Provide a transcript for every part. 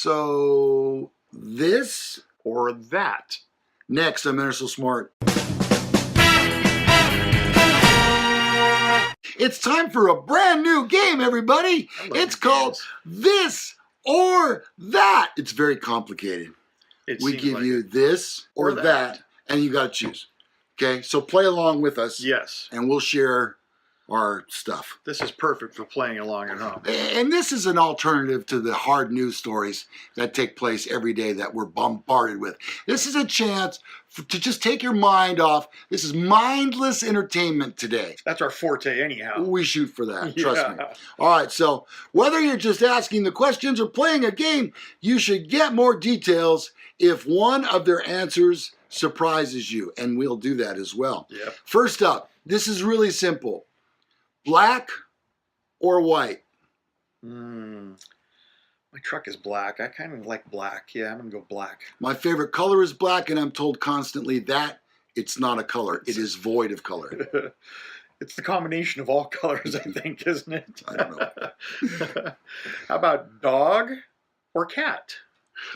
So this or that. next on Men Are So Smart. It's time for a brand new game, everybody. It's called This or That. It's very complicated. We give you this or that, and you got to choose. Okay, so play along with us. Yes. And we'll share our stuff. This is perfect for playing along at home. And this is an alternative to the hard news stories that take place every day that we're bombarded with. This is a chance to just take your mind off. This is mindless entertainment today. That's our forte anyhow. We shoot for that, trust me. All right, so whether you're just asking the questions or playing a game, you should get more details if one of their answers surprises you, and we'll do that as well. Yep. First up, this is really simple. Black or white? My truck is black. I kind of like black. Yeah, I'm going to go black. My favorite color is black, and I'm told constantly that it's not a color. It is void of color. It's the combination of all colors, I think, isn't it? I don't know. How about dog or cat?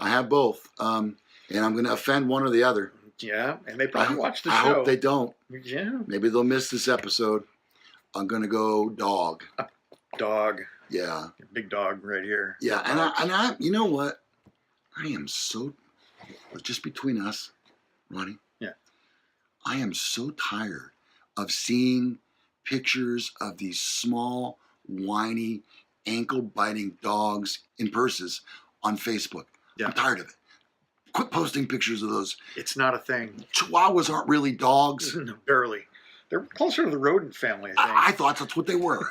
I have both, and I'm going to offend one or the other. Yeah, and they probably watch the show. I hope they don't. Yeah. Maybe they'll miss this episode. I'm going to go dog. Dog. Yeah. Big dog right here. Yeah, and I, you know what? I am so, just between us, Ronnie. Yeah. I am so tired of seeing pictures of these small, whiny, ankle-biting dogs in purses on Facebook. Yeah. I'm tired of it. Quit posting pictures of those. It's not a thing. Chihuahuas aren't really dogs. No, barely. They're closer to the rodent family, I think. I thought that's what they were.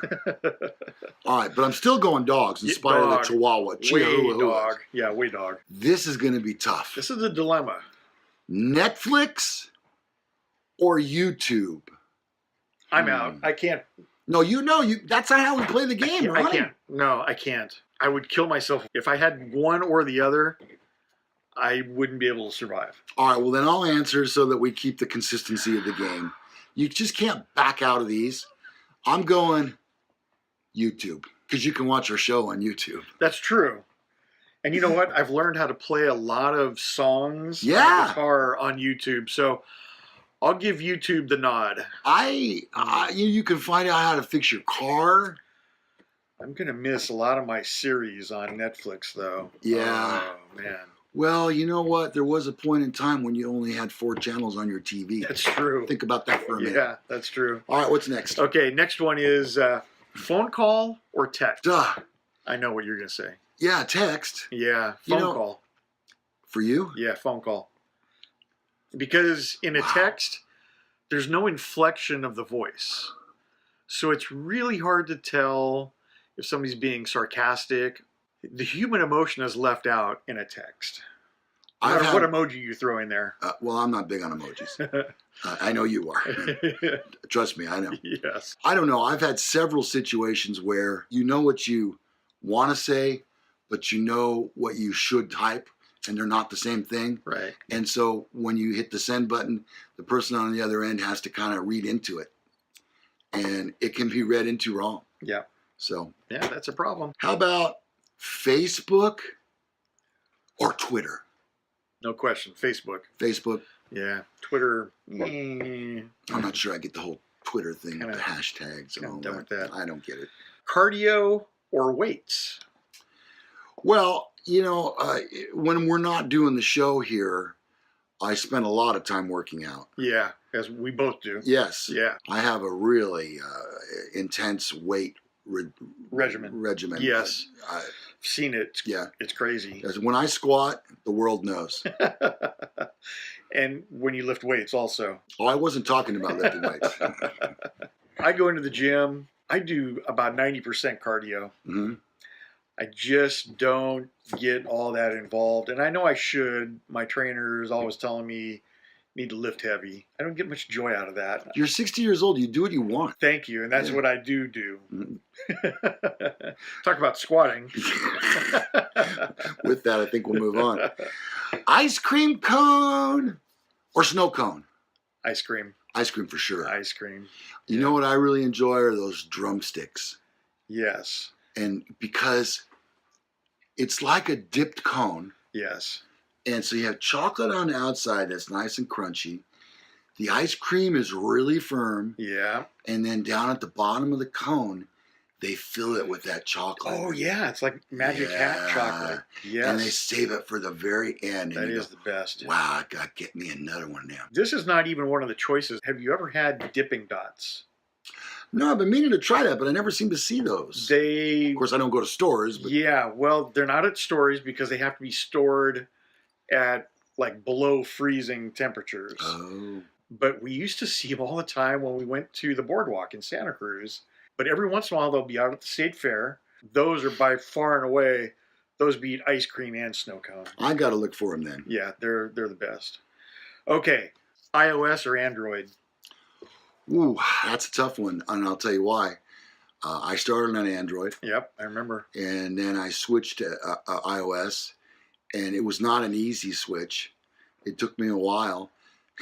All right, but I'm still going dogs in spite of the Chihuahua. Way dog. Yeah, way dog. This is going to be tough. This is a dilemma. Netflix or YouTube? I'm out. I can't. No, that's not how we play the game, Ronnie. I can't. No, I can't. I would kill myself. If I had one or the other, I wouldn't be able to survive. All right, well, then I'll answer so that we keep the consistency of the game. You just can't back out of these. I'm going YouTube because you can watch our show on YouTube. That's true. And you know what? I've learned how to play a lot of songs on the guitar on YouTube. So I'll give YouTube the nod. You can find out how to fix your car. I'm going to miss a lot of my series on Netflix, though. Yeah. Oh, man. Well, you know what? There was a point in time when you only had 4 channels on your TV. That's true. Think about that for a minute. Yeah, that's true. All right, what's next? Okay, next one is phone call or text. Duh. I know what you're going to say. Yeah, text. Yeah, phone call. For you? Yeah, phone call. Because in a text, there's no inflection of the voice. So it's really hard to tell if somebody's being sarcastic. The human emotion is left out in a text. No matter what emoji you throw in there. Well, I'm not big on emojis. I know you are. Trust me, I know. Yes. I don't know. I've had several situations where you know what you want to say, but you know what you should type, and they're not the same thing. Right. And so when you hit the send button, the person on the other end has to kind of read into it. And it can be read into wrong. Yeah. So. Yeah, that's a problem. How about Facebook or Twitter? No question. Facebook. Facebook. Yeah. Twitter. I'm not sure I get the whole Twitter thing with the hashtags and all that. I don't get it. Cardio or weights? Well, when we're not doing the show here, I spend a lot of time working out. Yeah, as we both do. Yes. Yeah. I have a really intense weight regimen. Yes. I've seen it. Yeah. It's crazy. Because when I squat, the world knows. And when you lift weights also. Oh, I wasn't talking about lifting weights. I go into the gym. I do about 90% cardio. Mm-hmm. I just don't get all that involved. And I know I should. My trainer is always telling me, need to lift heavy. I don't get much joy out of that. You're 60 years old. You do what you want. Thank you. And that's what I do. Mm-hmm. Talk about squatting. With that, I think we'll move on. Ice cream cone or snow cone? Ice cream. Ice cream for sure. Ice cream. You know what I really enjoy are those drumsticks. Yes. And because It's like a dipped cone. Yes. And so you have chocolate on the outside that's nice and crunchy. The ice cream is really firm. Yeah. And then down at the bottom of the cone, they fill it with that chocolate. Oh, yeah. It's like Magic Hat chocolate. Yes. And they save it for the very end. That is the best. Wow, I got to get me another one now. This is not even one of the choices. Have you ever had dipping dots? No, I've been meaning to try that, but I never seem to see those. Of course, I don't go to stores. But... Yeah, well, they're not at stores because they have to be stored at like below freezing temperatures. Oh. But we used to see them all the time when we went to the boardwalk in Santa Cruz. But every once in a while, they'll be out at the state fair. Those are by far and away, those beat ice cream and snow cone. I got to look for them then. Yeah, they're the best. Okay, iOS or Android? Ooh, that's a tough one, and I'll tell you why. I started on Android. Yep, I remember. And then I switched to iOS, and it was not an easy switch. It took me a while.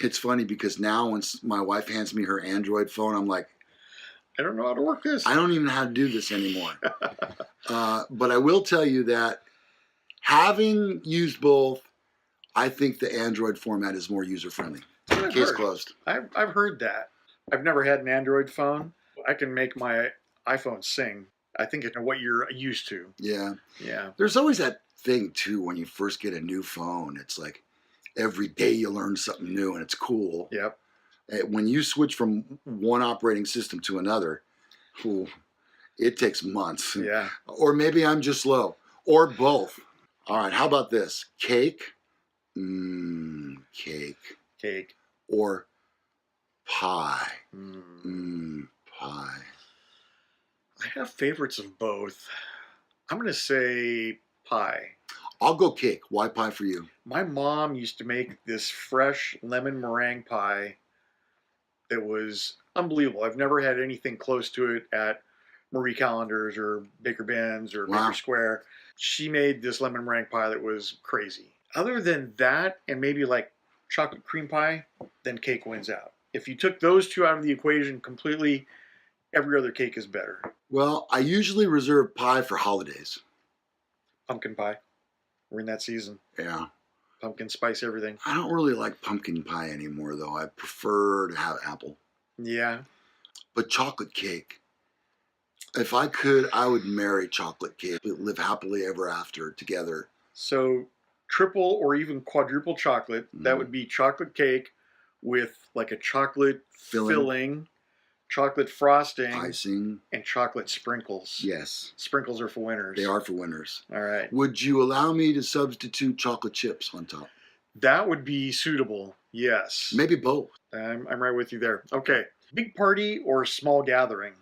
It's funny because now when my wife hands me her Android phone, I'm like, I don't know how to work this. I don't even know how to do this anymore. But I will tell you that having used both, I think the Android format is more user-friendly. Case closed. I've heard that. I've never had an Android phone. I can make my iPhone sing. I think it's what you're used to. Yeah. Yeah. There's always that thing, too, when you first get a new phone. It's like every day you learn something new, and it's cool. Yep. When you switch from one operating system to another, it takes months. Yeah. Or maybe I'm just slow. Or both. All right, how about this? Cake? Cake. Cake. Or pie. Pie. I have favorites of both. I'm going to say pie. I'll go cake. Why pie for you? My mom used to make this fresh lemon meringue pie that was unbelievable. I've never had anything close to it at Marie Callender's or Baker Ben's or Baker Square. She made this lemon meringue pie that was crazy. Other than that, and maybe like chocolate cream pie, then cake wins out. If you took those two out of the equation completely, every other cake is better. Well, I usually reserve pie for holidays. Pumpkin pie. We're in that season. Yeah. Pumpkin spice everything. I don't really like pumpkin pie anymore, though. I prefer to have apple. Yeah. But chocolate cake. If I could, I would marry chocolate cake. Live happily ever after together. So triple or even quadruple chocolate, that would be chocolate cake with like a chocolate filling, chocolate frosting, icing, and chocolate sprinkles. Yes. Sprinkles are for winners. They are for winners. All right. Would you allow me to substitute chocolate chips on top? That would be suitable. Yes. Maybe both. I'm right with you there. Okay. Big party or small gathering?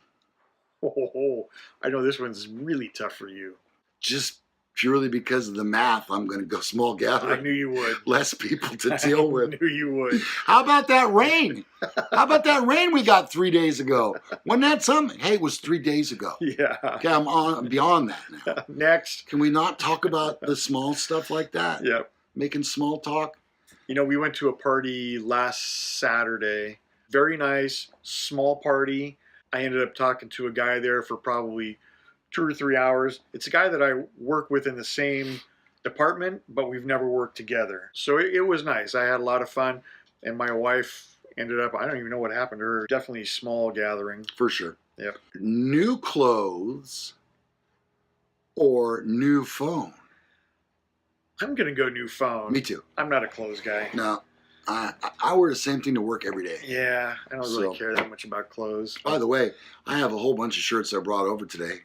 Oh, I know this one's really tough for you. Just purely because of the math, I'm going to go small gathering. I knew you would. Less people to deal with. I knew you would. How about that rain? How about that rain we got 3 days ago? Wasn't that something? Hey, it was 3 days ago. Yeah. Okay, I'm beyond that now. Next. Can we not talk about the small stuff like that? Yep. Making small talk? You know, we went to a party last Saturday. Very nice, small party. I ended up talking to a guy there for probably 2 or 3 hours. It's a guy that I work with in the same department, but we've never worked together. So it was nice. I had a lot of fun. And my wife ended up, I don't even know what happened to her. Definitely small gathering. For sure. Yep. New clothes or new phone? I'm going to go new phone. Me too. I'm not a clothes guy. No. I wear the same thing to work every day. Yeah, I don't really care that much about clothes. By the way, I have a whole bunch of shirts I brought over today.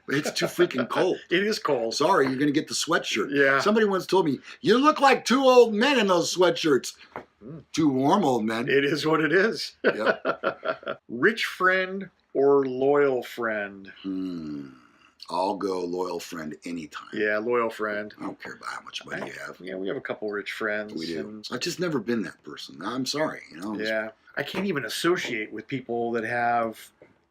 But it's too freaking cold. It is cold. Sorry, you're going to get the sweatshirt. Yeah. Somebody once told me, you look like 2 old men in those sweatshirts. 2 warm old men. It is what it is. Yep. Rich friend or loyal friend? I'll go loyal friend anytime. Yeah, loyal friend. I don't care about how much money you have. Yeah, we have a couple rich friends. We do. I've just never been that person. I'm sorry. Yeah. I can't even associate with people that have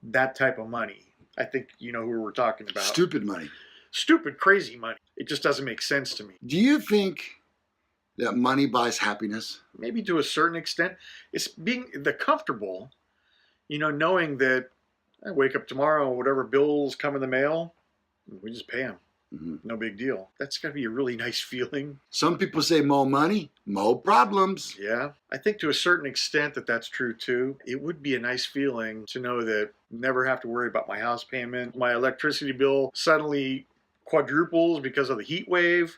that type of money. I think you know who we're talking about. Stupid money. Stupid, crazy money. It just doesn't make sense to me. Do you think that money buys happiness? Maybe to a certain extent. It's being the comfortable, knowing that I wake up tomorrow and whatever bills come in the mail, we just pay them. No big deal. That's got to be a really nice feeling. Some people say more money, more problems. Yeah. I think to a certain extent that's true too. It would be a nice feeling to know that I never have to worry about my house payment. My electricity bill suddenly quadruples because of the heat wave.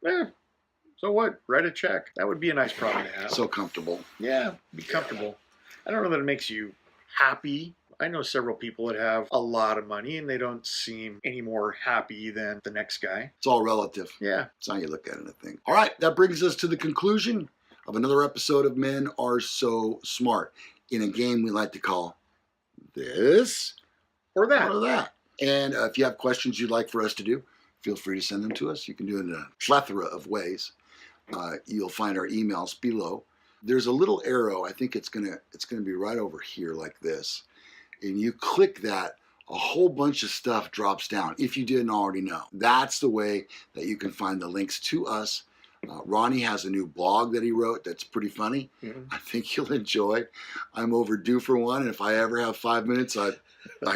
So what? Write a check. That would be a nice problem to have. So comfortable. Yeah, be comfortable. I don't know that it makes you happy. I know several people that have a lot of money and they don't seem any more happy than the next guy. It's all relative. Yeah. It's how you look at it, I think. All right, that brings us to the conclusion of another episode of Men Are So Smart, in a game we like to call This Or that. or That. And if you have questions you'd like for us to do, feel free to send them to us. You can do it in a plethora of ways. You'll find our emails below. There's a little arrow. I think it's gonna be right over here like this. And you click that, a whole bunch of stuff drops down, if you didn't already know. That's the way that you can find the links to us. Ronnie has a new blog that he wrote that's pretty funny. I think you'll enjoy. I'm overdue for one, and if I ever have 5 minutes, I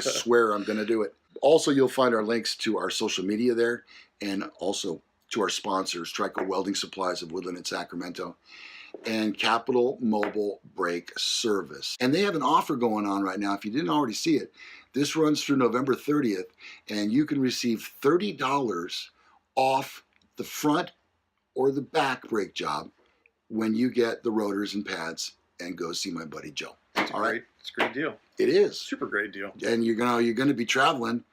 swear I'm going to do it. Also, you'll find our links to our social media there, and also to our sponsors, Trico Welding Supplies of Woodland and Sacramento, and Capital Mobile Brake Service. And they have an offer going on right now. If you didn't already see it, this runs through November 30th, and you can receive $30 off the front or the back brake job when you get the rotors and pads and go see my buddy Joe. All right? It's a great deal. It is. Super great deal. And you're gonna be traveling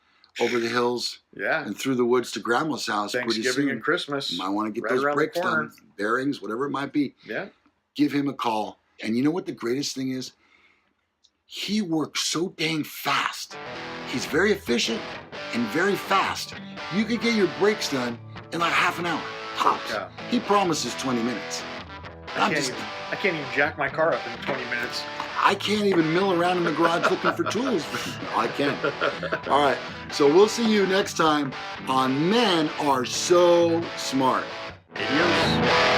over the hills and through the woods to Grandma's house pretty soon. Thanksgiving and Christmas. You might want to get right those around brakes the corner. done, bearings, whatever it might be. Yeah. Give him a call. And you know what the greatest thing is? He works so dang fast. He's very efficient and very fast. You could get your brakes done in like half an hour, tops. Yeah. He promises 20 minutes. I can't even jack my car up in 20 minutes. I can't even mill around in the garage looking for tools. I can't. All right. So we'll see you next time on Men Are So Smart. Adios.